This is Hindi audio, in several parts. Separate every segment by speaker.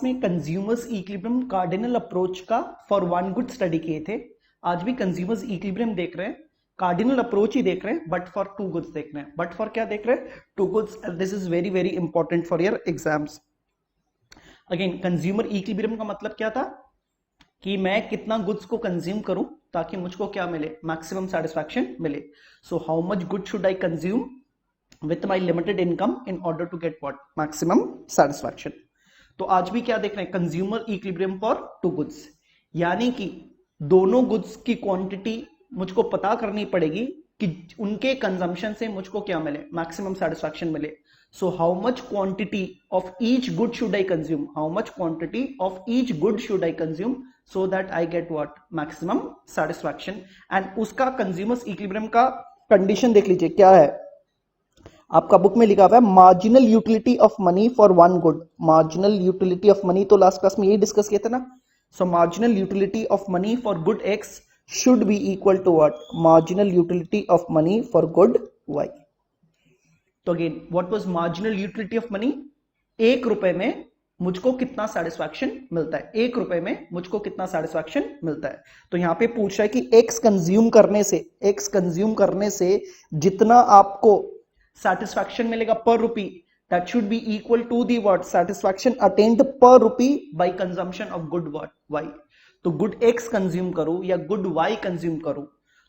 Speaker 1: में कंज्यूमर्स इक्विलिब्रियम कार्डिनल अप्रोच का फॉर वन गुड स्टडी किए थे। आज भी कंज्यूमर्स इक्विलिब्रियम देख रहे हैं, कार्डिनल अप्रोच ही देख रहे हैं, बट फॉर टू गुड्स देख रहे हैं। बट फॉर क्या देख रहे हैं? Two goods. This is very very important for your exams. Again consumer equilibrium का मतलब क्या था कि मैं कितना गुड्स को कंज्यूम करूं ताकि मुझको क्या मिले? मैक्सिमम सेटिस्फैक्शन मिले। So how much good should I consume with my limited income in order to get what? Maximum satisfaction. तो आज भी क्या देख रहे हैं? Consumer equilibrium for two goods, यानी कि दोनों गुड्स की क्वांटिटी मुझको पता करनी पड़ेगी कि उनके कंजम्पशन से मुझको क्या मिले? मैक्सिमम सेटिस्फैक्शन मिले। So how much quantity of each good should I consume? How much quantity of each good should I consume so that I get what? Maximum satisfaction. And उसका कंज्यूमर्स इक्विलिब्रियम का कंडीशन देख लीजिए क्या है। आपका बुक में लिखा हुआ है marginal utility of money for one good. Marginal utility of money तो लास्ट क्लास में यही डिस्कस किया था ना। So marginal utility of money for good X should be equal to what? Marginal utility of money for good Y. तो again what was marginal utility of money? 1 रुपए में मुझको कितना सेटिस्फैक्शन मिलता है? 1 रुपए में मुझको कितना सेटिस्फैक्शन मिलता है? तो यहां पे पूछ रहा है कि एक्स कंज्यूम करने से जितना आपको satisfaction मिलेगा पर रुपी, that should be equal to the what? Satisfaction attained per rupee by consumption of good what? Y. तो good X कंज्यूम करूं या good Y कंज्यूम करूं,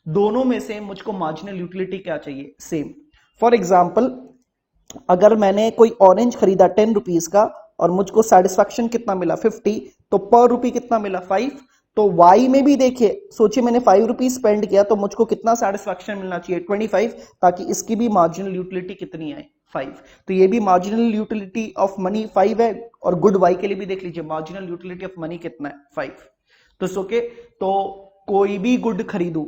Speaker 1: दोनों में से मुझको मार्जिनल यूटिलिटी क्या चाहिए? सेम। फॉर एग्जाम्पल अगर मैंने कोई ऑरेंज खरीदा 10 रुपीज का और मुझको सेटिस्फैक्शन कितना मिला? 50, तो पर रुपी कितना मिला? 5। तो y में भी देखिए, सोचिए मैंने 5 रुपीज स्पेंड किया तो मुझको कितना सेटिस्फैक्शन मिलना चाहिए? 25, ताकि इसकी भी मार्जिनल यूटिलिटी कितनी आए? 5। तो ये भी मार्जिनल यूटिलिटी ऑफ मनी 5 है। और गुड y के लिए भी देख लीजिए मार्जिनल यूटिलिटी ऑफ मनी कितना है? 5। तो सोके तो कोई भी गुड खरीदू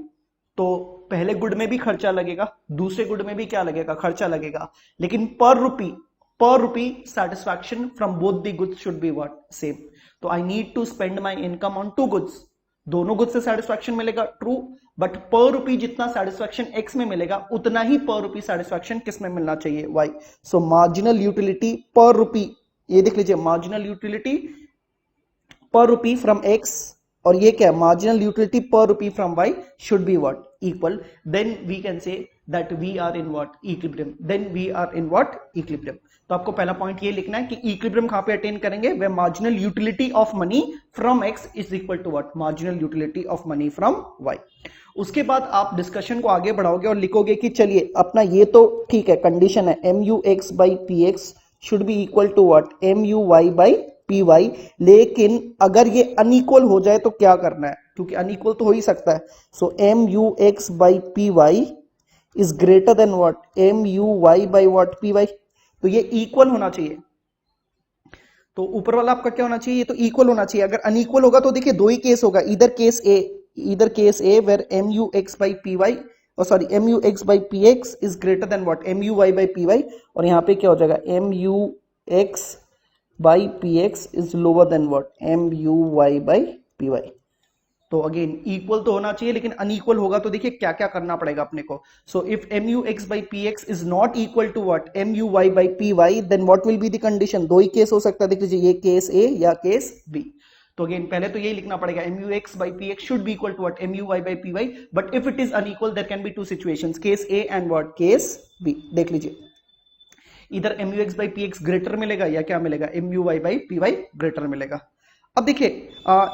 Speaker 1: तो पहले गुड में भी खर्चा लगेगा, दूसरे गुड में भी क्या लगेगा? खर्चा लगेगा, लेकिन per rupee satisfaction from both the goods should be what? Same. तो I need to spend my income on two goods. दोनों गुड्स से सेटिस्फैक्शन मिलेगा, ट्रू, बट पर रुपी जितना सेटिस्फैक्शन एक्स में मिलेगा उतना ही पर रुपी सेटिस्फैक्शन किस में मिलना चाहिए? वाई। सो मार्जिनल यूटिलिटी पर रुपी, ये देख लीजिए marginal utility per rupee from x, और ये क्या है? Marginal utility per rupee from Y should be what? Equal. Then we can say that we are in what? Equilibrium. Then we are in what? Equilibrium. तो आपको पहला पॉइंट ये लिखना है कि इक्विलिब्रियम कहां पे अटेन करेंगे? Where marginal utility of money from X is equal to what? Marginal utility of money from Y. उसके बाद आप डिस्कशन को आगे बढ़ाओगे और लिखोगे कि चलिए अपना ये तो ठीक है, कंडीशन है M U X by P X should be equal to what? M U Y by P Y. लेकिन अगर ये अनइक्वल हो जाए तो क्या करना है? क्योंकि अनइक्वल तो हो ही सकता है। So M U X by P Y is greater than what? M U Y by what? P Y. तो ये इक्वल होना चाहिए। तो ऊपर वाला आपका क्या होना चाहिए? ये तो इक्वल होना चाहिए। अगर अनइक्वल होगा तो देखिए दो ही केस होगा, इधर case A where M U X by P Y, sorry M U X by P X is greater than what? M U Y by P Y. और यहाँ पे क्या हो जाएगा? M U X by P X is lower than what? M U Y by P Y. तो अगेन इक्वल तो होना चाहिए, लेकिन अनइक्वल होगा तो देखिए क्या क्या करना पड़ेगा अपने को। So if M U X by P X is not equal to what? M U Y by P Y, then what will be the condition? दो ही केस हो सकता है, देख लीजिए ये केस ए या केस बी। तो अगेन पहले तो यही लिखना पड़ेगा M U X by P X should be equal to what? M U Y by P Y. But if it is unequal there can be two situations, case A and what? Case B. देख लीजिए इधर M U X by P X greater मिलेगा या क्या मिलेगा? M U Y by P Y greater मिलेगा। अब देखिए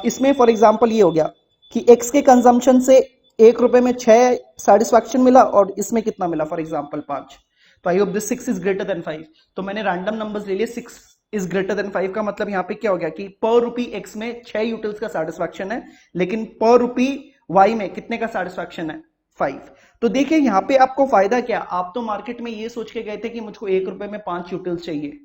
Speaker 1: इसमें फॉर एग्जाम्पल ये हो गया कि x के कंजम्पशन से 1 रुपए में 6 सेटिस्फैक्शन मिला और इसमें कितना मिला? For example 5। तो I hope this 6 is greater then 5। तो मैंने रैंडम नंबर्स ले लिए, 6 इज ग्रेटर देन 5 का मतलब यहाँ पे क्या हो गया कि पर रुपी x में 6 यूटिल्स का सेटिस्फैक्शन है, लेकिन पर रुपी y में कितने का सेटिस्फैक्शन है? 5। तो देखिए यहाँ पे आपको फायदा क्या? आप तो मार्केट में ये सोच के गए थे कि मुझको 1 रुपए में 5 यूटिल्स चाहिए,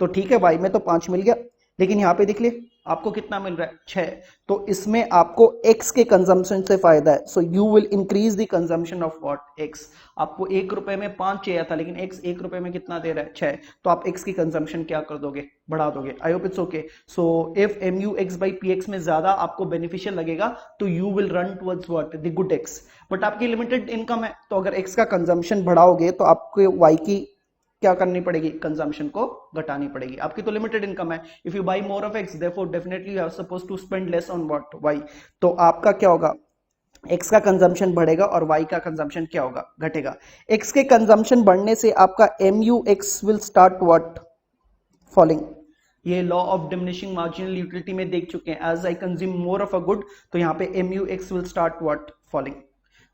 Speaker 1: तो ठीक है y में तो 5 मिल गया, लेकिन यहाँ पे देख लिए आपको कितना मिल रहा है? 6। तो इसमें आपको x के कंजम्पशन से फायदा है। So you will increase the consumption of what? x। आपको 1 रुपए में 5 चाहिए था, लेकिन x 1 रुपए में कितना दे रहा है? 6। तो आप x की कंजम्पशन क्या कर दोगे? बढ़ा दोगे। I hope it's okay. So if M U X by P X में ज्यादा आपको बेनिफिशियल लगेगा तो you will run towards what? The good x। But आपकी लिमिटेड इनकम है, तो अगर x का कंजम्पशन बढ़ाओगे तो आपके y की क्या करनी पड़ेगी, कंजम्पशन को घटानी पड़ेगी। आपकी तो लिमिटेड इनकम है, if you buy more of X therefore definitely you are suppose to spend less on what, Y. तो आपका क्या होगा, एक्स का कंजम्पशन बढ़ेगा और वाई का कंजम्पशन क्या होगा, घटेगा। एक्स के कंजम्पशन बढ़ने से आपका M U X will start what, falling. ये law of diminishing marginal utility में देख चुके हैं, as I consume more of a good, तो यहाँ पे M U X will start what, falling.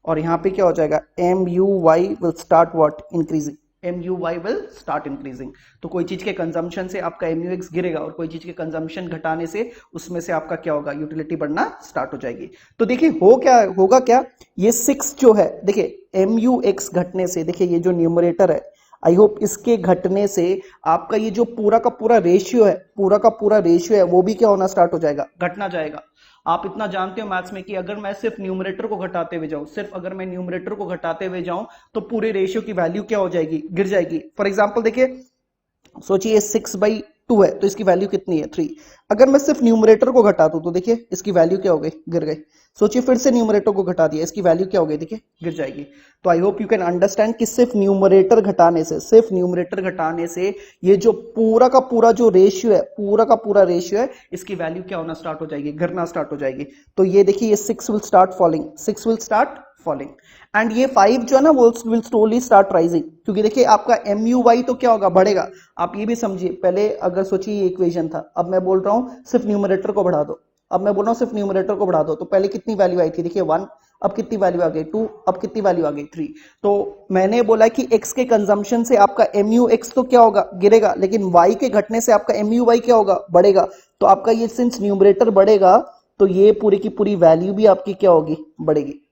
Speaker 1: और यहाँ पे क्या हो जाएगा, M U Y will start what, increasing. M U Y will start increasing. तो कोई चीज के कंजम्पशन से आपका एम यू एक्स गिरेगा और कोई चीज के कंजम्पशन घटाने से उसमें से आपका क्या होगा, यूटिलिटी बढ़ना स्टार्ट हो जाएगी। तो देखिए होगा क्या, ये 6 जो है, देखिए एम यू एक्स घटने से, देखिए ये जो न्यूमरेटर है, आई होप इसके घटने से आपका ये जो पूरा का पूरा रेशियो है, पूरा का पूरा रेशियो है, वो भी क्या होना स्टार्ट हो जाएगा, घटना जाएगा। आप इतना जानते हो मैथ्स में कि अगर मैं सिर्फ न्यूमरेटर को घटाते हुए जाऊं, सिर्फ अगर मैं न्यूमरेटर को घटाते हुए जाऊं तो पूरे रेशियो की वैल्यू क्या हो जाएगी, गिर जाएगी। फॉर एग्जांपल देखिए, सोचिए 6/2 है तो इसकी वैल्यू कितनी है, 3। अगर मैं सिर्फ न्यूमरेटर को घटा दूं तो देखिए इसकी वैल्यू क्या हो गई, गिर गई। सोचिए फिर से न्यूमरेटर को घटा दिया, इसकी वैल्यू क्या हो गई, देखिए गिर जाएगी। तो I hope you can understand कि सिर्फ न्यूमरेटर घटाने से, सिर्फ न्यूमरेटर घटाने से ये जो पूरा का पूरा जो रेशियो है, पूरा का पूरा रेशियो है, इसकी वैल्यू क्या होना स्टार्ट हो जाएगी, गिरना स्टार्ट हो जाएगी। तो ये देखिए ये 6 will start falling, 6 will start falling, and ये 5 जो है ना वो विल स्लोली स्टार्ट राइजिंग, क्योंकि देखिए आपका एम यू वाई तो क्या होगा, बढ़ेगा। आप ये भी समझिए, पहले अगर सोचिए ये इक्वेशन था, अब मैं बोल रहा हूं सिर्फ न्यूमरेटर को बढ़ा दो, अब मैं बोल रहा हूं सिर्फ न्यूमरेटर को बढ़ा दो, तो पहले कितनी वैल्यू आई थी, देखिए 1, अब कितनी वैल्यू आ गई 2, अब कितनी वैल्यू आ गई 3। तो मैंने बोला कि x के कंजम्पशन से आपका एम यू एक्स तो क्या होगा, गिरेगा, लेकिन y के घटने से आपका एम यू वाई क्या होगा, बढ़ेगा। तो आपका ये सिंस न्यूमरेटर बढ़ेगा तो ये पूरी की पूरी वैल्यू भी आपकी क्या होगी, बढ़ेगी।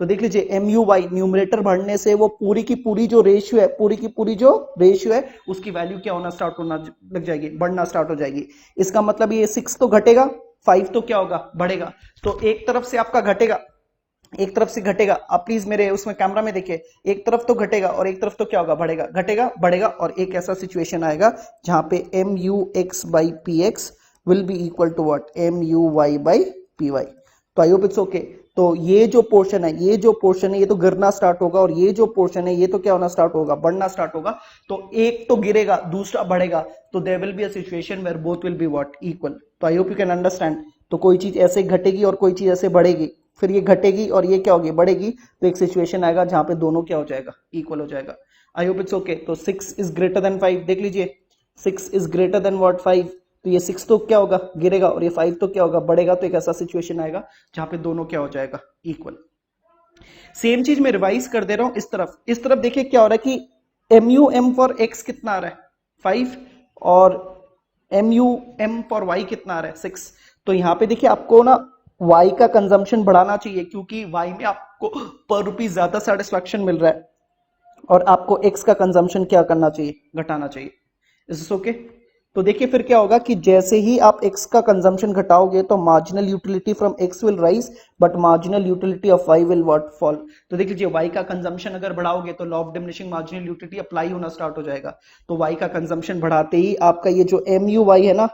Speaker 1: तो देख लीजिए एम यू वाई न्यूमरेटर बढ़ने से वो पूरी की पूरी जो रेशियो है, पूरी की पूरी जो रेशियो है, उसकी वैल्यू क्या होना स्टार्ट होना लग जाएगी, बढ़ना स्टार्ट हो जाएगी। इसका मतलब ये 6 तो घटेगा, 5 तो क्या होगा, बढ़ेगा। तो एक तरफ से आपका घटेगा, एक तरफ से घटेगा, आप प्लीज मेरे उसमें कैमरा में देखिए, एक तरफ तो घटेगा और एक तरफ तो क्या होगा, बढ़ेगा, घटेगा बढ़ेगा। और एक ऐसा सिचुएशन आएगा जहां पे M U X by P X will be equal to what, M U Y by P Y. तो आई होप इट्स ओके। तो ये जो पोर्शन है, ये जो पोर्शन है, ये तो गिरना स्टार्ट होगा, और ये जो पोर्शन है ये तो क्या होना स्टार्ट होगा, बढ़ना स्टार्ट होगा। तो एक तो गिरेगा, दूसरा बढ़ेगा, तो there will be a situation where both will be what, equal. तो I hope you can understand. तो कोई चीज ऐसे घटेगी और कोई चीज ऐसे बढ़ेगी, फिर ये घटेगी और ये क्या होगी, बढ़ेगी, तो एक सिचुएशन आएगा जहां पे दोनों क्या हो जाएगा, इक्वल हो जाएगा। आई होप इट्स ओके। तो 6 इज ग्रेटर देन 5, देख लीजिए 6 इज ग्रेटर देन व्हाट, 5। तो ये 6 तो क्या होगा, गिरेगा, और ये 5 तो क्या होगा, बढ़ेगा। तो एक ऐसा सिचुएशन आएगा जहां पे दोनों क्या हो जाएगा, इक्वल। सेम चीज मैं रिवाइज कर दे रहा हूं इस तरफ देखिए क्या हो रहा है कि M U M for X कितना आ रहा है, 5, और M U M for Y कितना आ रहा है, 6। तो यहां पे देखिए आपको ना y का कंजम्पशन बढ़ाना चाहिए, क्योंकि y में आपको पर रुपीज ज्यादा सेटिस्फैक्शन मिल रहा है, और आपको x का कंजम्पशन क्या करना चाहिए, घटाना चाहिए। Is okay. तो देखिए फिर क्या होगा कि जैसे ही आप x का कंजम्पशन घटाओगे तो marginal utility from x will rise, but marginal utility of y will what, fall. तो देख लीजिए y का कंजम्पशन अगर बढ़ाओगे तो law of diminishing marginal utility apply होना स्टार्ट हो जाएगा। तो y का कंजम्पशन बढ़ाते ही आपका ये जो एम यू वाई है ना,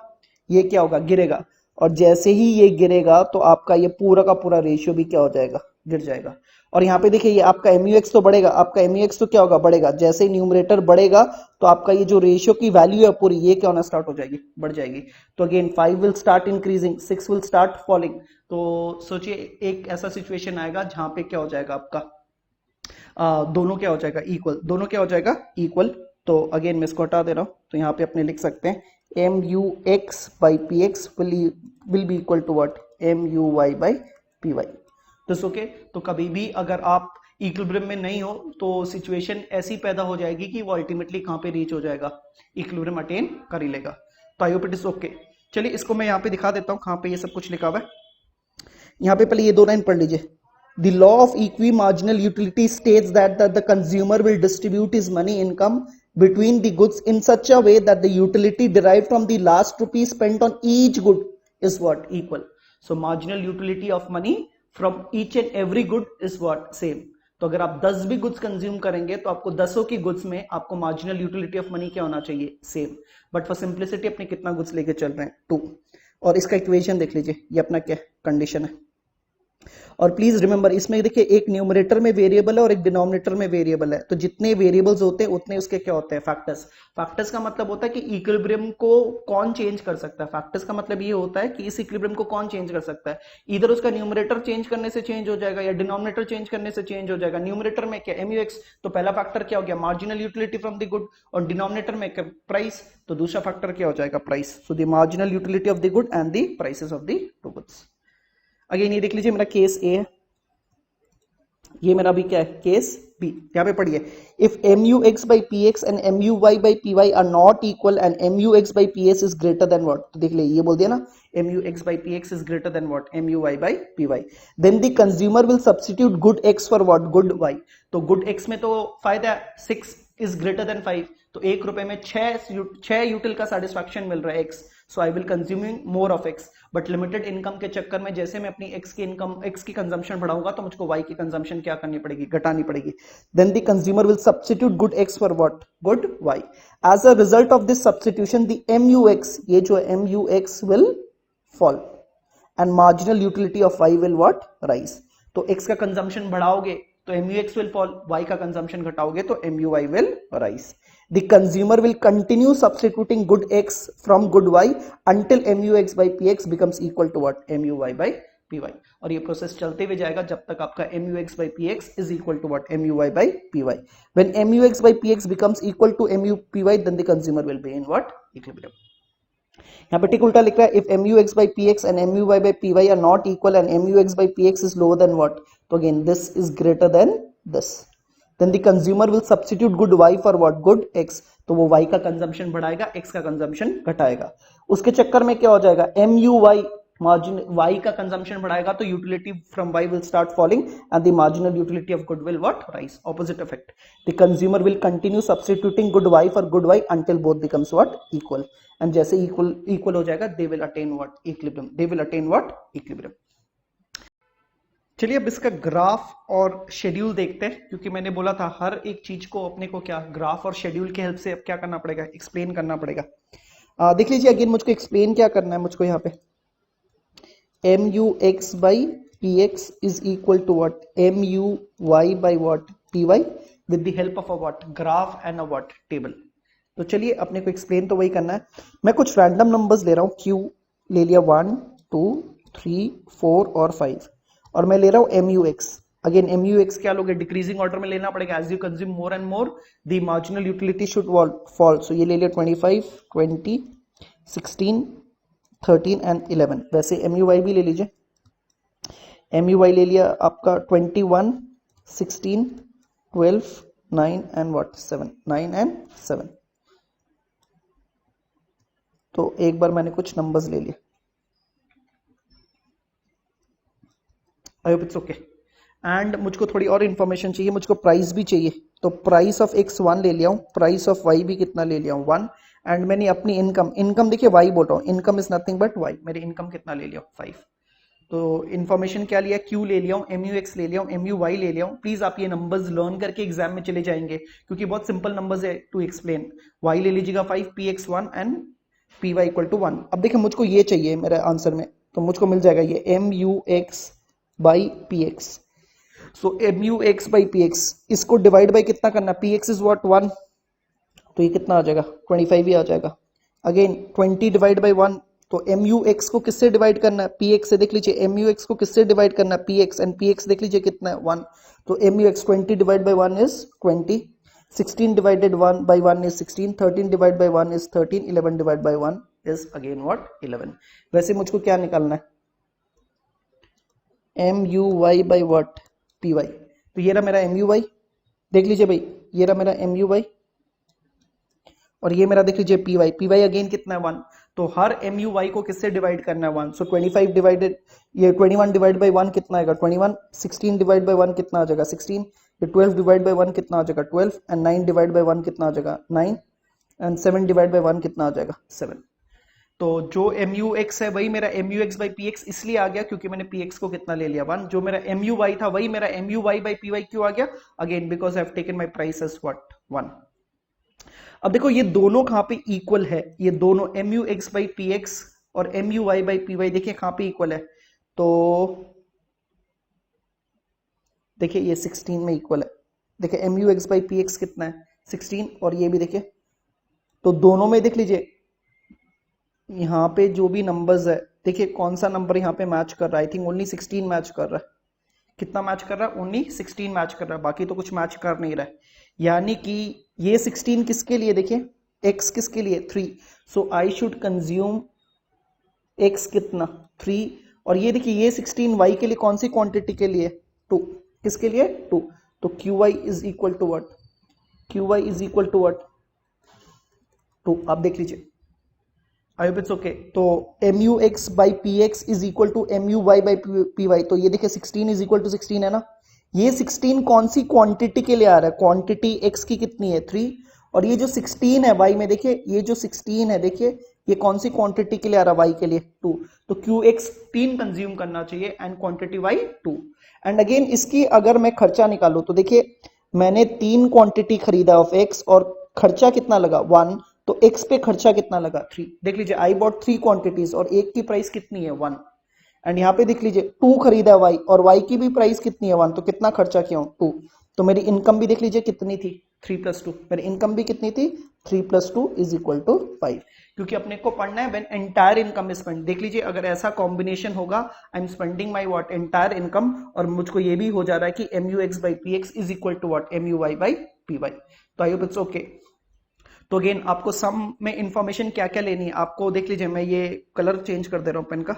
Speaker 1: ये क्या होगा, गिरेगा, और जैसे ही ये गिरेगा तो आपका ये पूरा का पूरा रेशियो भी क्या हो जाएगा, गिर जाएगा। और यहाँ पे देखिए ये आपका MUX तो बढ़ेगा, आपका MUX तो क्या होगा, बढ़ेगा। जैसे ही न्यूमरेटर बढ़ेगा तो आपका ये जो रेशियो की वैल्यू है पूरी, ये क्या होना स्टार्ट हो जाएगी, बढ़ जाएगी। तो again 5 will start increasing, 6 will start falling. तो सोचिए एक ऐसा सिचुएशन आएगा जहां पे क्या हो जाएगा आपका, दोनों क्या हो जाएगा, इक्वल, दोनों क्या हो जाएगा, इक्वल। तो अगेन मैं इसको हटा दे रहा हूं, तो यहाँ पे अपने लिख सकते हैं MUX by PX will be equal to what, MUY by PY। तो ओके। तो कभी भी अगर आप इक्विलिब्रियम में नहीं हो तो सिचुएशन ऐसी पैदा हो जाएगी कि वो अल्टीमेटली कहां पे रीच हो जाएगा, इक्विलिब्रियम अटेन कर ही लेगा। तो I hope it is okay. चलिए इसको मैं यहाँ पे दिखा देता हूँ कहां पे ये सब कुछ लिखा हुआ है। यहाँ पे पहले ये 2 लाइन पढ़ लीजिए। The law of equi-marginal utility states that the consumer will distribute his money income between the goods in such a way that the utility derived from the last rupee spent on each good is what, equal. So marginal utility of money from each and every good is what, same. तो अगर आप 10 भी गुड्स कंज्यूम करेंगे तो आपको 10 की गुड्स में आपको मार्जिनल यूटिलिटी ऑफ मनी क्या होना चाहिए, सेम। बट फॉर सिंप्लिसिटी अपने कितना गुड्स लेके चल रहे हैं, 2। और इसका इक्वेशन देख लीजिए, ये अपना क्या कंडीशन है। और प्लीज रिमेंबर इसमें देखिए एक न्यूमरेटर में वेरिएबल है और एक डिनोमिनेटर में वेरिएबल है, तो जितने वेरिएबल्स होते हैं उतने उसके क्या होते हैं, फैक्टर्स। फैक्टर्स का मतलब होता है कि इक्विलिब्रियम को कौन चेंज कर सकता है। फैक्टर्स का मतलब ये होता है कि इस इक्विलिब्रियम को कौन चेंज कर सकता है। इधर उसका न्यूमरेटर चेंज करने से चेंज हो जाएगा या डिनोमिनेटर चेंज करने से चेंज हो जाएगा। न्यूमरेटर में क्या MUX, तो पहला फैक्टर क्या हो गया, marginal utility from the good, और डिनोमिनेटर में प्राइस, तो दूसरा फैक्टर क्या हो जाएगा, price. So the marginal utility of the good and the prices of the two goods. Again ये देख लीजिए मेरा केस ए है, ये मेरा भी क्या है, केस बी। यहां पे पढ़िए, if MUX by PX and MUY by PY are not equal and MUX by PS is greater than what, तो देख ले ये बोल दिया ना, MUX by PX is greater than what, MUY by PY, then the consumer will substitute good X for what, good Y। तो good X में तो फायदा है, 6 is greater than 5, तो 1 रुपए में 6 यूटिल का सेटिस्फैक्शन मिल रहा है X, so I will consuming more of X। But limited income के चक्कर में जैसे मैं अपनी X की कंजम्पशन बढ़ाऊंगा तो मुझको Y की कंजम्पशन क्या करनी पड़ेगी, घटानी पड़ेगी। Then the consumer will substitute good X for what, good Y। As a result of this substitution the MUX, ये जो MUX will fall and marginal utility of Y will what, rise. तो X का कंजम्पशन बढ़ाओगे तो MUX will fall, Y का कंजम्पशन घटाओगे तो MUY will rise। The consumer will continue substituting good X from good Y until MUX by PX becomes equal to what, MUY by PY। और ये प्रोसेस चलते हुए जाएगा जब तक आपका MUX by PX is equal to what, MUY by PY। When MUX by PX becomes equal to MUPY, then the consumer will be in what, equilibrium। यहाँ पे टिक उल्टा लिख रहा है, if MUX by PX and MUY by PY are not equal and MUX by PX is lower than what, तो again this is greater than this, then the consumer will substitute good Y for what, good X। तो वो Y का कंजम्पशन बढ़ाएगा, X का कंजम्पशन घटाएगा। उसके चक्कर में क्या हो जाएगा, MUY मार्जिन Y का कंजम्पशन बढ़ाएगा तो utility from Y will start falling and the marginal utility of good will what, rise। opposite effect, the consumer will continue substituting good Y for good Y until both becomes what, equal। and जैसे equal हो जाएगा they will attain what, equilibrium, they will attain what, equilibrium। चलिए अब इसका ग्राफ और शेड्यूल देखते हैं, क्योंकि मैंने बोला था हर एक चीज को अपने को क्या ग्राफ और शेड्यूल के हेल्प से अब क्या करना पड़ेगा, एक्सप्लेन करना पड़ेगा। देख लीजिए अगेन मुझको एक्सप्लेन क्या करना है, मुझको यहाँ पे MUX by PX is equal to what, MUY by what, PY with the help of a what, graph and a what, table। तो चलिए अपने को एक्सप्लेन तो वही करना है। मैं कुछ रैंडम नंबर्स ले रहा हूँ, Q ले लिया 1 2 3 4 और 5, और मैं ले रहा हूँ MUX। अगेन MUX क्या लोगे, डिक्रीजिंग ऑर्डर में लेना पड़ेगा, as you consume more and more the marginal utility should fall. So ये ले लिया 25 20 16 13 एंड 11। वैसे MUY भी ले लीजिए, MUY ले लिया आपका 21 16 12 9 एंड व्हाट 7, 9 एंड 7। तो एक बार मैंने कुछ नंबर्स ले लिए, आई होप इट्स ओके। एंड मुझको थोड़ी और इन्फॉर्मेशन चाहिए, मुझको प्राइस भी चाहिए, तो प्राइस ऑफ X1 ले लिया हूँ, प्राइस ऑफ Y भी कितना ले लिया हूँ 1, एंड मैंने अपनी इनकम देखिए Y बोल रहा हूँ, income is nothing but Y, मेरी इनकम कितना ले लिया हूँ 5। तो इन्फॉर्मेशन क्या लिया, Q ले लिया हूँ, MUX ले लिया हूँ, MUY ले लिया हूँ। प्लीज आप ये नंबर्स लर्न करके एग्जाम में चले जाएंगे, क्योंकि बहुत सिंपल नंबर्स है टू एक्सप्लेन। Y ले लीजिएगा 5, PX1 and PY equal to 1। अब देखिए मुझको ये चाहिए मेरे आंसर में, तो मुझको मिल जाएगा ये MUX by PX। So MUX by PX, इसको डिवाइड बाई कितना करना, PX इज व्हाट 1, तो ये कितना आ जाएगा 25 ही आ जाएगा। अगेन 20 डिवाइड बाई 1, तो MUX को किससे डिवाइड करना है, PX से। देख लीजिए MUX को किससे डिवाइड करना है, PX, एंड PX देख लीजिए कितना है 1, तो MUX 20 divide by 1 is 20, 16 divided 1 by 1 is 16, 13 divide by 1 is 13, 11 divide by 1 is again what 11। वैसे मुझको क्या निकालना है, MUY बाई व्हाट PY, तो ये रहा मेरा MUY, देख लीजिए भाई ये रहा मेरा MUY, और ये मेरा देख लीजिए PY अगेन कितना है 1, तो हर MUY को किससे डिवाइड करना है 1। सो 25 डिवाइडेड, ये 21 डिवाइड बाई 1 कितना आएगा 21, 16 डिवाइड बाई 1 कितना आ जाएगा 16, ये 12 डिवाइड बाई 1 कितना आ जाएगा 12, एंड 9 डिवाइड बाई 1 कितना आ जाएगा 9, एंड 7 डिवाइड बाई 1 कितना आ जाएगा 7। तो जो MUX है वही मेरा MUX बाई PX इसलिए आ गया क्योंकि मैंने PX को कितना ले लिया 1, जो मेरा MUY था वही मेरा MUY बाई PY क्यों आ गया, again because I have taken my price as what 1। अब देखो ये दोनों कहां पे इक्वल है, ये दोनों MUX बाई PX और MUY बाई PY देखिए कहां पे इक्वल है, तो देखिए ये 16 में इक्वल है। देखिए M U X by P X कितना है 16, और ये भी देखिए, तो दोनों में देख लीजिए यहाँ पे जो भी नंबर्स है, देखिए कौन सा नंबर यहाँ पे मैच कर रहा है। आई थिंक ओनली 16 मैच कर रहा है। कितना मैच कर रहा है? ओनली 16 मैच कर रहा है, बाकी तो कुछ मैच कर नहीं रहा है। यानी कि ये 16 किसके लिए, देखिए x किसके लिए 3, सो आई शुड कंज्यूम x कितना 3, और ये देखिए ये 16 y के लिए कौन सी क्वांटिटी के लिए 2, किसके लिए 2, तो qy is equal to what, qy is equal to what 2। आप देख लीजिए, आई होप इट्स ओके। तो mu x by P X is equal to mu y by P Y, तो ये देखिए 16 इज इक्वल टू 16 है ना। ये 16 कौन सी क्वांटिटी के लिए आ रहा है, क्वांटिटी x की कितनी है 3, और ये जो 16 है y में, देखिए ये जो 16 है, देखिए ये कौन सी क्वांटिटी के लिए आ रहा है y के लिए 2, तो qx 3 कंज्यूम करना चाहिए and quantity y 2। And again इसकी अगर मैं खर्चा निकालू तो देखिए मैंने 3 क्वांटिटी खरीदा ऑफ x और खर्चा कितना लगा 1, तो x पे खर्चा कितना लगा 3। देख लीजिए आई बॉट 3 क्वांटिटीज और एक की प्राइस कितनी है 1, एंड यहाँ पे देख लीजिए 2 खरीदा y और y की भी प्राइस कितनी है 1, तो कितना खर्चा किया 2। तो मेरी इनकम भी देख लीजिए कितनी थी 3 प्लस 2, मेरी इनकम भी कितनी थी 3 प्लस 2 इज इक्वल टू 5, क्योंकि अपने को पढ़ना है when entire income is spend. देख लीजिए अगर ऐसा कॉम्बिनेशन होगा, I am spending my what entire income, और मुझको ये भी हो जा रहा है कि M U X by P X is equal to what M U Y by P Y. तो आई होप इट्स ओके। तो अगेन आपको सम में इंफॉर्मेशन क्या क्या लेनी है, आपको देख लीजिए मैं ये कलर चेंज कर दे रहा हूं पेन का।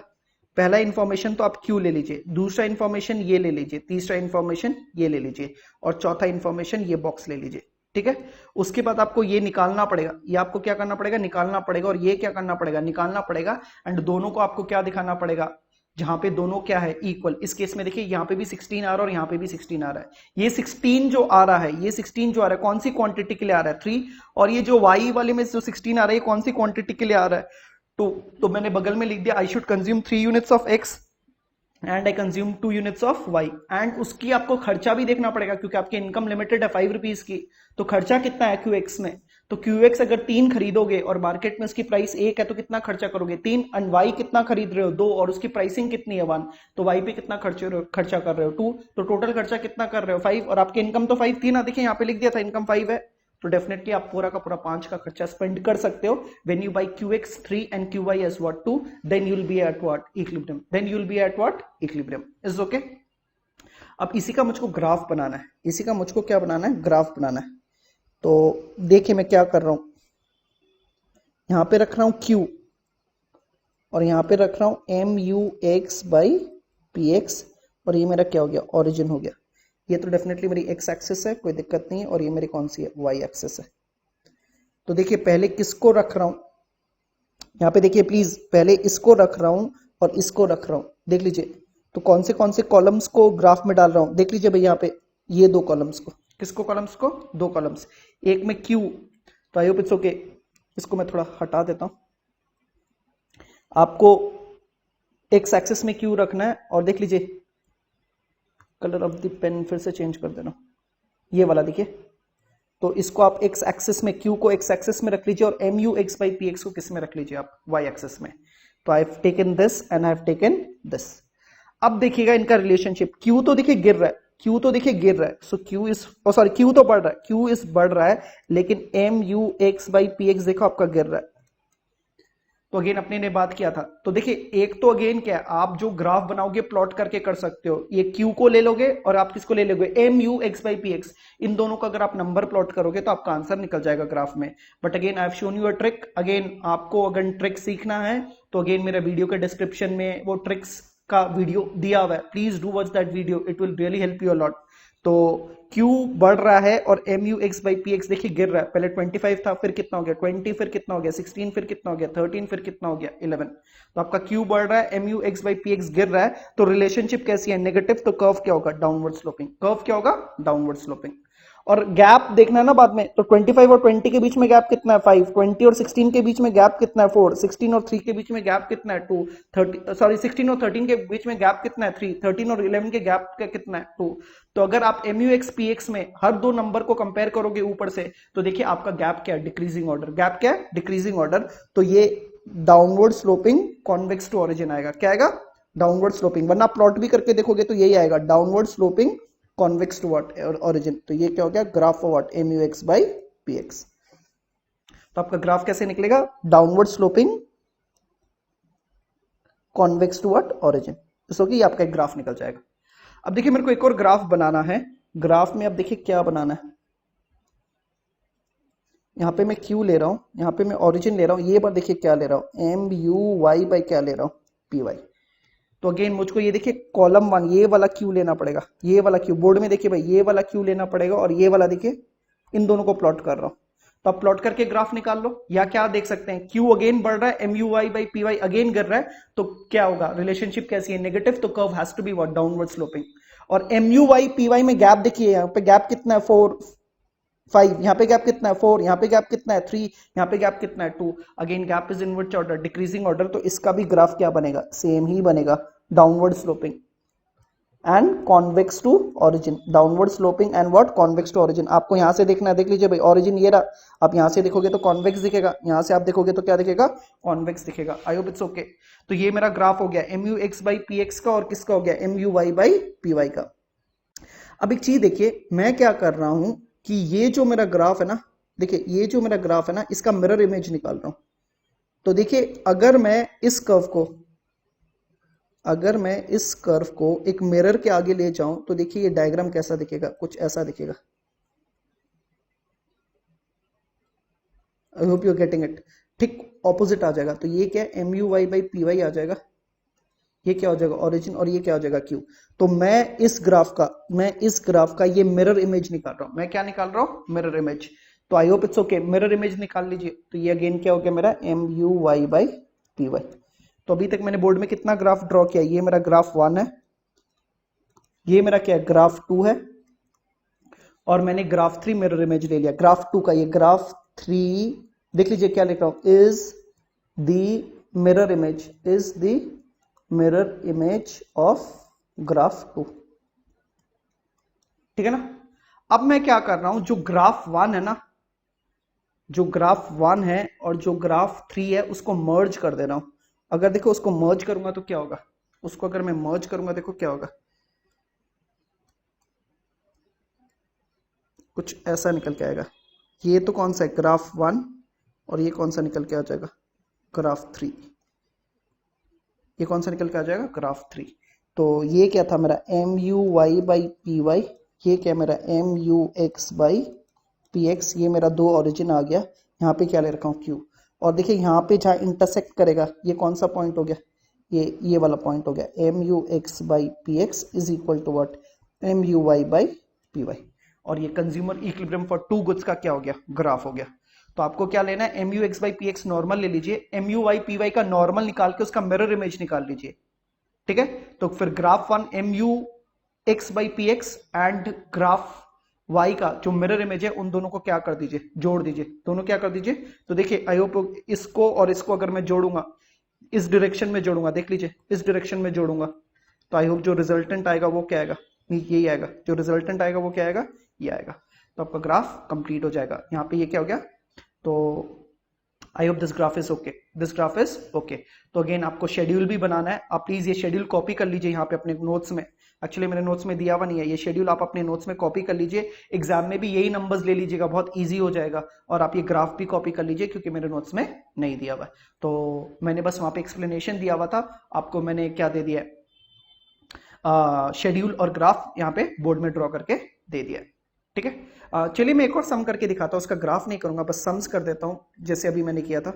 Speaker 1: पहला इंफॉर्मेशन तो आप क्यू ले लीजिए, दूसरा इंफॉर्मेशन ये ले लीजिए, तीसरा इंफॉर्मेशन ये ले लीजिए, और चौथा इंफॉर्मेशन ये बॉक्स ले लीजिए, ठीक है। उसके बाद आपको ये निकालना पड़ेगा, ये आपको क्या करना पड़ेगा निकालना पड़ेगा, और ये क्या करना पड़ेगा निकालना पड़ेगा, एंड दोनों को आपको क्या दिखाना पड़ेगा, जहां पे दोनों क्या है इक्वल। इस केस में देखिए यहाँ पे भी 16 आ रहा है और यहाँ पे भी 16 आ रहा है। ये 16 जो आ रहा है, ये 16 जो आ रहा है कौन सी क्वांटिटी के लिए आ रहा है 3, और ये जो y वाले में जो 16 आ रहा है कौन सी क्वांटिटी के लिए आ रहा है 2। तो मैंने बगल में लिख दिया I should consume 3 units of x and I consume 2 units of y, and उसकी आपको खर्चा भी देखना पड़ेगा क्योंकि आपकी इनकम लिमिटेड है 5 रुपीज की। तो खर्चा कितना है qx में, तो qx अगर 3 खरीदोगे और मार्केट में उसकी प्राइस 1 है तो कितना खर्चा करोगे 3, एंड y कितना खरीद रहे हो 2 और उसकी प्राइसिंग कितनी है 1, तो y पे कितना खर्चा कर रहे हो 2, तो टोटल खर्चा कितना कर रहे हो 5, और आपकी इनकम तो 5 थी ना, देखिए यहाँ पे लिख दिया था इनकम 5 है, तो डेफिनेटली आप पूरा का पूरा 5 का खर्चा स्पेंड कर सकते हो। When you buy qx 3 and qy as what 2, then you will be at what equilibrium, then you will be at what equilibrium is okay। अब इसी का मुझको ग्राफ बनाना है, इसी का मुझको क्या बनाना है ग्राफ बनाना है। तो देखिए मैं क्या कर रहा हूं, यहां पे रख रहा हूं q और यहां पे रख रहा हूं M U X by P X, और ये मेरा क्या हो गया ओरिजिन हो गया। ये तो डेफिनेटली मेरी एक्स एक्सिस है, कोई दिक्कत नहीं है, और ये मेरी कौन सी है वाई एक्सिस है। तो देखिए पहले किसको रख रहा हूं, यहाँ पे देखिए प्लीज पहले इसको रख रहा हूं और इसको रख रहा हूं, देख लीजिए तो कौन से कॉलम्स को ग्राफ में डाल रहा हूं, देख लीजिए भाई यहाँ पे ये 2 कॉलम्स को, किसको कॉलम्स को 2 कॉलम्स, एक में क्यू, तो आई होप इट्स ओके। इसको मैं थोड़ा हटा देता हूं, आपको एक्स एक्सिस में क्यू रखना है, और देख लीजिए कलर ऑफ द पेन फिर से चेंज कर देना, ये वाला देखिए, तो इसको आप एक्स एक्सिस में क्यू को एक्स एक्सिस में रख लीजिए और M U X by P X को किस में रख लीजिए आप वाई एक्सिस में। तो आई have taken this and I have taken this. अब देखिएगा इनका रिलेशनशिप, क्यू तो देखिए गिर रहा है, क्यू तो देखिए गिर रहा है, सो क्यू इज सॉरी क्यू तो बढ़ रहा है, क्यू इज बढ़ रहा है, लेकिन M U X by P X देखो आपका गिर रहा है। तो अगेन अपने ने बात किया था, तो देखिए एक तो अगेन क्या है, आप जो ग्राफ बनाओगे प्लॉट करके कर सकते हो, ये क्यू को ले लोगे और आप किसको ले लोगे M U X by P X, इन दोनों का अगर आप नंबर प्लॉट करोगे तो आपका आंसर निकल जाएगा ग्राफ में। But again I have shown you a trick, again आपको अगर ट्रिक सीखना है तो अगेन मेरा वीडियो के डिस्क्रिप्शन में वो ट्रिक्स का वीडियो दिया हुआ है, please do watch that video, it will really help you a lot. तो Q बढ़ रहा है और M U X by P X देखिए गिर रहा है, पहले 25 था, फिर कितना हो गया 20, फिर कितना हो गया 16, फिर कितना हो गया 13, फिर कितना हो गया 11। तो आपका Q बढ़ रहा है, M U X by P X गिर रहा है, तो रिलेशनशिप कैसी है नेगेटिव, तो कर्व क्या होगा डाउनवर्ड स्लोपिंग, कर्व क्या होगा डाउनवर्ड स्लोपिंग। और गैप देखना है ना बाद में, तो 25 और 20 के बीच में गैप कितना है 5, 20 और 16 के बीच में गैप कितना है 4, 16 और 3 के बीच में गैप कितना है 2, 30 सॉरी 16 और 13 के बीच में गैप कितना है 3, 13 और 11 के गैप का कितना है 2। तो अगर आप M U X P X में हर 2 नंबर को कंपेयर करोगे ऊपर से, तो देखिए आपका गैप क्या है डिक्रीजिंग ऑर्डर, गैप क्या है डिक्रीजिंग ऑर्डर, तो ये downward sloping convex to origin आएगा, क्या आएगा डाउनवर्ड स्लोपिंग, वरना प्लॉट भी करके देखोगे तो यही आएगा downward sloping convex to what, origin. तो ये क्या हो गया, graph of what, M U X by P X. तो आपका ग्राफ कैसे निकलेगा, downward sloping convex to what, origin. So कि आपका एक ग्राफ निकल जाएगा। अब देखिए मेरे को एक और ग्राफ बनाना है। ग्राफ में अब देखिए क्या बनाना है, यहाँ पे मैं Q ले रहा हूँ, यहाँ पे मैं ओरिजिन ले रहा हूँ, ये बार देखिए क्या ले रहा हूँ, एम यू वाई बाई क्या ले रहा हूँ, पी वाई। तो अगेन मुझको ये देखिए कॉलम वन ये वाला Q लेना पड़ेगा, ये वाला Q बोर्ड में देखिए भाई ये वाला Q लेना पड़ेगा, और ये वाला देखिए इन दोनों को प्लॉट कर रहा हूँ। तो आप प्लॉट करके ग्राफ निकाल लो, या क्या देख सकते हैं Q अगेन बढ़ रहा है, M U Y by P Y again गिर रहा है, तो क्या होगा, रिलेशनशिप कैसी है, नेगेटिव, तो curve has to be what, downward sloping. और M U Y P Y में गैप देखिए, यहाँ पे गैप कितना है 4 5, यहाँ पे गैप कितना है 4, यहाँ पे गैप कितना है 3, यहाँ पे गैप कितना है 2। Again gap is inward order, decreasing order, तो इसका भी ग्राफ क्या बनेगा, सेम ही बनेगा, downward sloping and convex to origin, downward sloping and what, convex to origin. आपको यहाँ से देखना है, देख लीजिए भाई ओरिजिन ये रहा, आप यहाँ से देखोगे तो कॉन्वेक्स दिखेगा, यहाँ से आप देखोगे तो क्या दिखेगा, कॉन्वेक्स दिखेगा। I hope it's okay. तो ये मेरा ग्राफ हो गया M U X by P X का, और किसका हो गया, M U Y by P Y का। अब एक चीज देखिए, मैं क्या कर रहा हूं कि ये जो मेरा ग्राफ है ना, देखिए ये जो मेरा ग्राफ है ना, इसका मिरर इमेज निकाल रहा हूं। तो देखिए अगर मैं इस कर्व को एक मिरर के आगे ले जाऊं, तो देखिए ये डायग्राम कैसा दिखेगा, कुछ ऐसा दिखेगा। I hope you are getting it. ठीक ऑपोजिट आ जाएगा, तो ये क्या है, M U Y by P Y आ जाएगा, ये क्या हो जाएगा ओरिजिन, और ये क्या हो जाएगा क्यू। तो मैं इस ग्राफ का ये मिरर इमेज निकाल रहा हूं। मैं क्या निकाल रहा हूं, मिरर इमेज। तो I hope it's okay, mirror image निकाल लीजिए। तो ये अगेन क्या हो गया मेरा, M U Y by P Y. तो अभी तक मैंने बोर्ड में कितना ग्राफ ड्रॉ किया, ये मेरा ग्राफ 1 है, ये मेरा क्या है, ग्राफ 2 है, और मैंने ग्राफ 3 मिरर इमेज ले लिया। ग्राफ 2 का ये ग्राफ 3 देख लीजिए क्या लिख रहा हूं, is the mirror image, is the mirror image of graph 2। ठीक है ना। अब मैं क्या कर रहा हूं, जो ग्राफ 1 है ना, जो ग्राफ 1 है और जो ग्राफ 3 है उसको मर्ज कर दे रहा हूं। अगर देखो उसको मर्ज करूंगा तो क्या होगा, उसको अगर मैं मर्ज करूंगा देखो क्या होगा, कुछ ऐसा निकल के आएगा। ये तो कौन सा है, ग्राफ 1, और ये कौन सा निकल के आ जाएगा, ग्राफ 3। ये कौन सा निकल के आ जाएगा, ग्राफ 3। तो ये क्या था मेरा, M U Y by P Y, ये क्या मेरा M U X by P X, ये मेरा 2 ओरिजिन आ गया। यहाँ पे क्या ले रखा हूँ, क्यू। और देखिए यहाँ पे जहाँ इंटरसेक्ट करेगा, ये कौन सा पॉइंट हो गया, ये वाला पॉइंट हो गया, M U X by P X is equal to what, M U Y by P Y. और ये कंज्यूमर इक्विलिब्रियम फॉर 2 गुड्स का क्या हो गया, ग्राफ हो गया। तो आपको क्या लेना है, M U X by P X normal ले लीजिए, M U Y P Y का नॉर्मल निकाल के उसका मिरर इमेज निकाल लीजिए। ठीक है, तो फिर graph 1 M U X by P X and graph y का जो मिरर इमेज है, उन दोनों को क्या कर दीजिए, जोड़ दीजिए, दोनों क्या कर दीजिए। तो देखिए आई होप इसको और इसको अगर मैं जोड़ूंगा, इस डायरेक्शन में जोड़ूंगा, देख लीजिए इस डायरेक्शन में जोड़ूंगा, तो आई होप जो रिजल्टेंट आएगा वो क्या आएगा, यही आएगा। जो रिजल्टेंट आएगा वो क्या आएगा, ये आएगा। तो आपका ग्राफ कंप्लीट हो जाएगा। यहाँ पे ये क्या हो गया, तो I hope this graph is okay, this graph is okay. तो अगेन आपको शेड्यूल भी बनाना है, आप प्लीज ये शेड्यूल कॉपी कर लीजिए यहाँ पे अपने नोट्स में। एक्चुअली मेरे नोट्स में दिया हुआ नहीं है, ये शेड्यूल आप अपने नोट्स में कॉपी कर लीजिए, एग्जाम में भी यही नंबर्स ले लीजिएगा, बहुत इजी हो जाएगा। और आप ये ग्राफ भी कॉपी कर लीजिए, क्योंकि मेरे नोट्स में नहीं दिया हुआ है। तो मैंने बस वहां पे एक्सप्लेनेशन दिया हुआ था, आपको मैंने क्या दे दिया है, शेड्यूल और ग्राफ यहाँ पे बोर्ड में ड्रॉ करके दे दिया है। ठीक है, चलिए मैं एक और सम करके दिखाता हूँ, उसका ग्राफ नहीं करूंगा, बस सम्स कर देता हूं जैसे अभी मैंने किया था।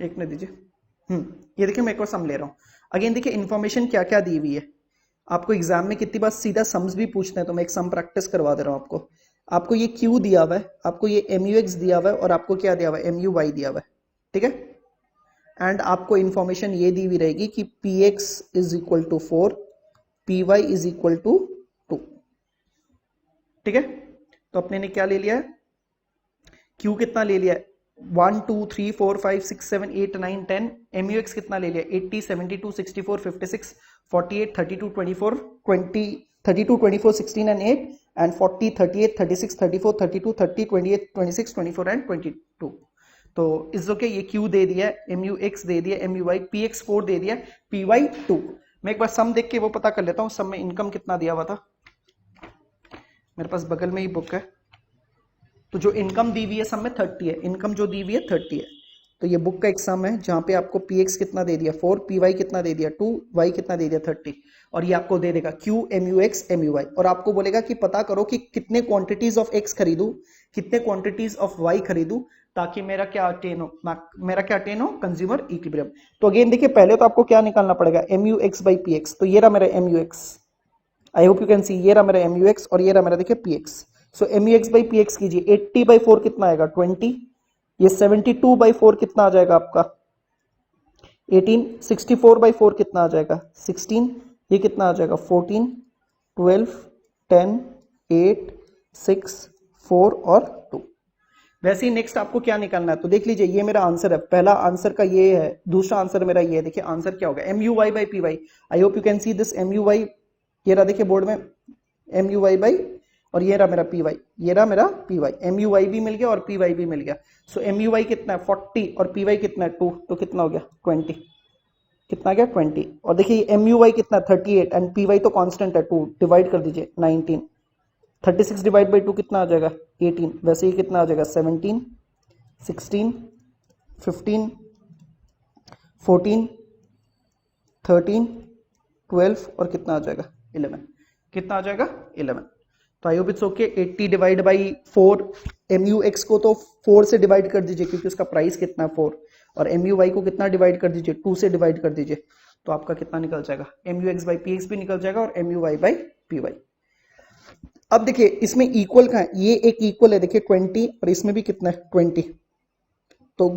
Speaker 1: एक मिनट दीजिए। ये देखिए मैं एक और सम ले रहा हूँ। अगेन देखिए इन्फॉर्मेशन क्या क्या दी हुई है, आपको एग्जाम में कितनी बार सीधा सम्स भी पूछते हैं, तो मैं एक सम प्रैक्टिस करवा दे रहा हूँ आपको। आपको ये क्यू दिया हुआ है, आपको ये एम यू एक्स दिया हुआ है, और आपको क्या दिया हुआ है, एम यू वाई दिया हुआ है। ठीक है, एंड आपको इन्फॉर्मेशन ये दी हुई रहेगी कि P X is equal to 4, P Y is equal to 2। ठीक है, तो अपने ने क्या ले लिया है, क्यू कितना ले लिया है, 1 2 3 4 5 6 7 8 9 10। एम यू एक्स कितना ले लिया, 80 72 64 56 48 32 24 20 32 24 16 and 8 and 40 38 36 34 32 30 28 26 24 and 22। तो इज ओके, ये क्यू दे दिया, एम यू एक्स दे दिया, M U Y P X 4 दे दिया, पी वाई 2। मैं एक बार सम देख के वो पता कर लेता हूँ, सम में इनकम कितना दिया हुआ था। मेरे पास बगल में ही बुक है, तो जो इनकम दी हुई है सम में 30 है, इनकम जो दी हुई है 30 है। तो ये बुक का एक सम है जहां पे आपको px कितना दे दिया 4, py कितना दे दिया 2, y कितना दे दिया 30, और ये आपको दे देगा q mux muy, और आपको बोलेगा कि पता करो कि कितने क्वांटिटीज ऑफ x खरीदूं, कितने क्वांटिटीज ऑफ y खरीदूं, ताकि मेरा क्या अटेन हो, मेरा क्या अटेन हो, कंज्यूमर इक्विलिब्रियम। तो अगेन देखिए, पहले तो आपको क्या निकालना पड़ेगा, mux by px। तो ये रहा मेरा mux, I hope you can सी, ये रहा मेरा mux और ये रहा मेरा देखिए px। So mux by px कीजिए, 80 by 4 कितना आएगा 20, ये 72 by 4 कितना आ जाएगा आपका 18, 64 by 4 कितना आ जाएगा 16, ये कितना आ जाएगा 14, 12, 10, 8, 6, 4 और 2। वैसे ही नेक्स्ट आपको क्या निकालना है, तो देख लीजिए ये मेरा आंसर है, पहला आंसर का ये है, दूसरा आंसर मेरा ये है। देखिए आंसर क्या होगा, M U Y by P Y. I hope you can see this, M U Y ये रहा देखिए बोर्ड में, एम यू वाई बाई, और ये रहा मेरा पी वाई, ये रहा मेरा P Y, M U Y भी मिल गया और पी वाई भी मिल गया। सो एम यू वाई कितना है 40 और पी वाई कितना है 2, तो कितना हो गया 20, कितना गया 20। और देखिए एम यू वाई कितना 38 एंड पी वाई तो कांस्टेंट है 2, डिवाइड कर दीजिए 19, 36 डिवाइड बाई 2 कितना आ जाएगा 18, वैसे ही कितना आ जाएगा 17, 16, 15, 14, 13, 12 और कितना आ जाएगा 11, कितना आ जाएगा 11। तो I hope it's okay. 80 divide by 4, M U X को तो 4 से डिवाइड कर दीजिए क्योंकि उसका प्राइस कितना है 4, और एम यू वाई को कितना डिवाइड कर दीजिए 2 से डिवाइड कर दीजिए, तो आपका कितना निकल जाएगा, M U X by P X भी निकल जाएगा और M U Y by P Y. अब देखिए इसमें इक्वल का है, ये एक इक्वल है देखिए 20 और इसमें भी कितना है 20, तो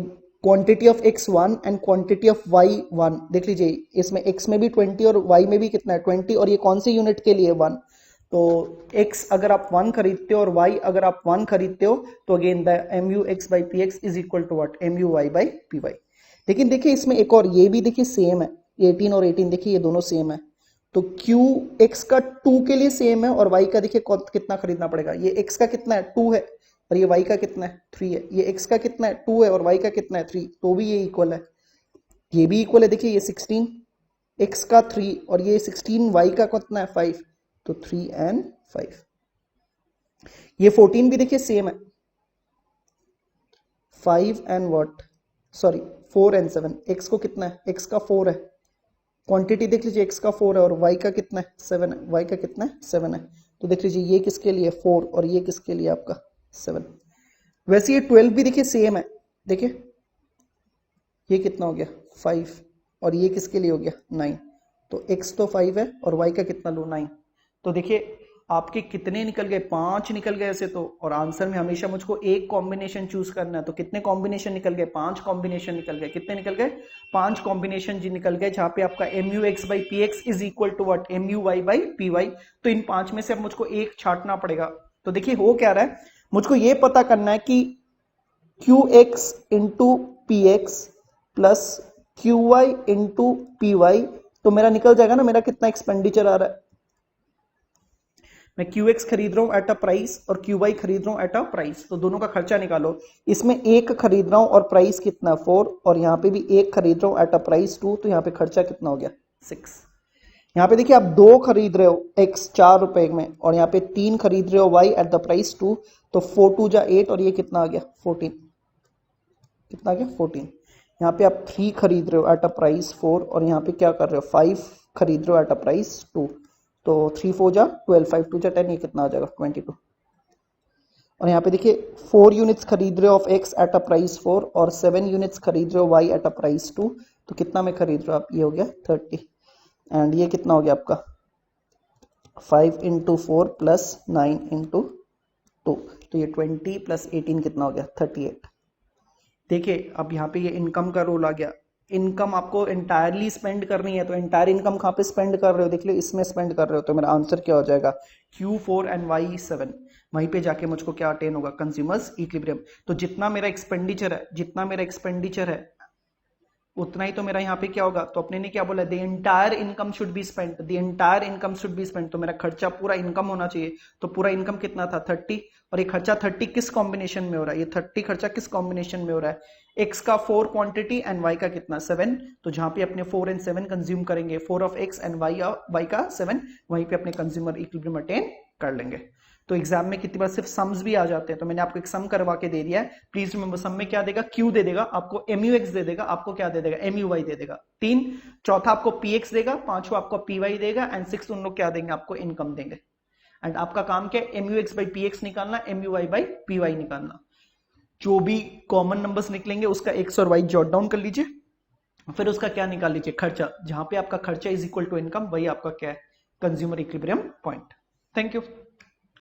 Speaker 1: quantity of x 1 and quantity of y 1, देख लीजिए इसमें x में भी 20 और y में भी कितना है 20, और ये कौन से यूनिट के लिए 1, तो x अगर आप 1 खरीदते हो और y अगर आप 1 खरीदते हो, तो again the mux by px is equal to what, muy by py। लेकिन देखिए इसमें एक और ये भी देखिए सेम है, 18 और 18 देखिए ये दोनों सेम है, तो q x का 2 के लिए सेम है और y का देखिए कितना खरीदना पड़ेगा, ये x का कितना है 2 है और ये y का कितना है 3 है, ये x का कितना है 2 है और y का कितना है 3, तो भी ये इक्वल है, ये भी इक्वल है। देखिए ये 16 x का 3 और ये 16 y का कितना है 5, तो 3 एंड 5। ये 14 भी देखिए सेम है, 5 and what, sorry 4 and 7, x को कितना है, x का 4 है, क्वांटिटी देख लीजिए x का 4 है और y का कितना है 7 है, y का कितना है 7 है, तो देख लीजिए ये किसके लिए 4 और ये किसके लिए आपका 7। वैसे ये 12 भी देखिए सेम है, देखिए ये कितना हो गया 5 और ये किसके लिए हो गया 9, तो x तो 5 है और y का कितना लो 9, तो देखिए आपके कितने निकल गए 5 निकल गए ऐसे तो, और आंसर में हमेशा मुझको एक कॉम्बिनेशन चूज करना है, तो कितने कॉम्बिनेशन निकल गए 5 कॉम्बिनेशन निकल गए, कितने निकल गए 5 कॉम्बिनेशन जी निकल गए, जहां पे आपका mux by px is equal to what muy by py। तो इन 5 में से अब मुझको एक छांटना पड़ेगा। तो देखिए हो क्या रहा है, मुझको ये पता करना है कि qx into P X plus Q Y into P Y, तो मेरा निकल जाएगा ना मेरा कितना एक्सपेंडिचर आ रहा है, मैं qx खरीद रहा हूं एट अ प्राइस और qy खरीद रहा हूं एट अ प्राइस, तो दोनों का खर्चा निकालो। इसमें एक खरीद रहा हूं और प्राइस कितना 4, और यहाँ पे भी एक खरीद रहा हूं एट अ प्राइस 2, तो यहाँ पे खर्चा कितना हो गया 6। यहाँ पे देखिए आप 2 खरीद रहे हो x 4 रुपए में और यहाँ पे 3 खरीद रहे हो y एट द प्राइस 2, तो 4 2 जा 8 और ये कितना आ गया 14, कितना आ गया 14। यहाँ पे आप 3 खरीद रहे हो एट अ प्राइस 4 और यहाँ पे क्या कर रहे हो 5 खरीद रहे हो एट अ प्राइस 2, तो 3 4 जा 12, 5 2 जा 10, ये कितना आ जाएगा 22। और यहाँ पे देखिए 4 यूनिट्स खरीद रहे हो of x at a price 4 और 7 यूनिट्स खरीद रहे हो y एट अ प्राइस 2, तो कितना में खरीद रहे हो आप, ये हो गया 30, एंड ये कितना हो गया आपका 5 इंटू 4 प्लस 9 इंटू 2, तो ये 20 प्लस 18 कितना हो गया 38। देखिए अब यहाँ पे ये इनकम का रोल आ गया, इनकम आपको एंटायरली स्पेंड करनी है, तो एंटायर इनकम कहाँ पे स्पेंड कर रहे हो, देख लो इसमें स्पेंड कर रहे हो, तो मेरा आंसर क्या हो जाएगा Q4 एंड Y7, वहीं पे जाके मुझको क्या अटेन होगा कंज्यूमर्स इक्विलिब्रियम। तो जितना मेरा एक्सपेंडिचर है, जितना मेरा एक्सपेंडिचर है उतना ही तो मेरा यहाँ पे क्या होगा, तो अपने ने क्या बोला the entire income should be spent, the entire income should be spent, तो मेरा खर्चा पूरा इनकम होना चाहिए, तो पूरा इनकम कितना था 30, और ये खर्चा 30 किस कॉम्बिनेशन में हो रहा है, ये 30 खर्चा किस कॉम्बिनेशन में हो रहा है, एक्स का 4 क्वांटिटी एंड वाई का कितना 7, तो जहां पे अपने 4 एंड 7 कंज्यूम करेंगे, 4 ऑफ एक्स एंड वाई का 7, वहीं पे अपने कंज्यूमर इक्विलिब्रियम अटेन कर लेंगे। तो एग्जाम में कितनी बार सिर्फ सम्स भी आ जाते हैं, तो मैंने आपको एक सम करवा के दे दिया है। प्लीज रिमेंबर, सम में क्या देगा, क्यू दे देगा आपको, एमयू एक्स दे देगा आपको, क्या दे देगा, एमयू वाई दे देगा 3, चौथा आपको पी एक्स देगा, पांचवा आपको पी वाई देगा, एंड सिक्स उन लोग क्या देंगे, आपको इनकम देंगे। एंड आपका काम क्या है, MU X by P X निकालना, MU Y by P Y निकालना। जो भी कॉमन नंबर्स निकलेंगे उसका एक्स और वाई जॉट डाउन कर लीजिए, फिर उसका क्या निकाल लीजिए, खर्चा। जहां पे आपका खर्चा इज इक्वल टू इनकम, वही आपका क्या है, consumer equilibrium point. Thank you.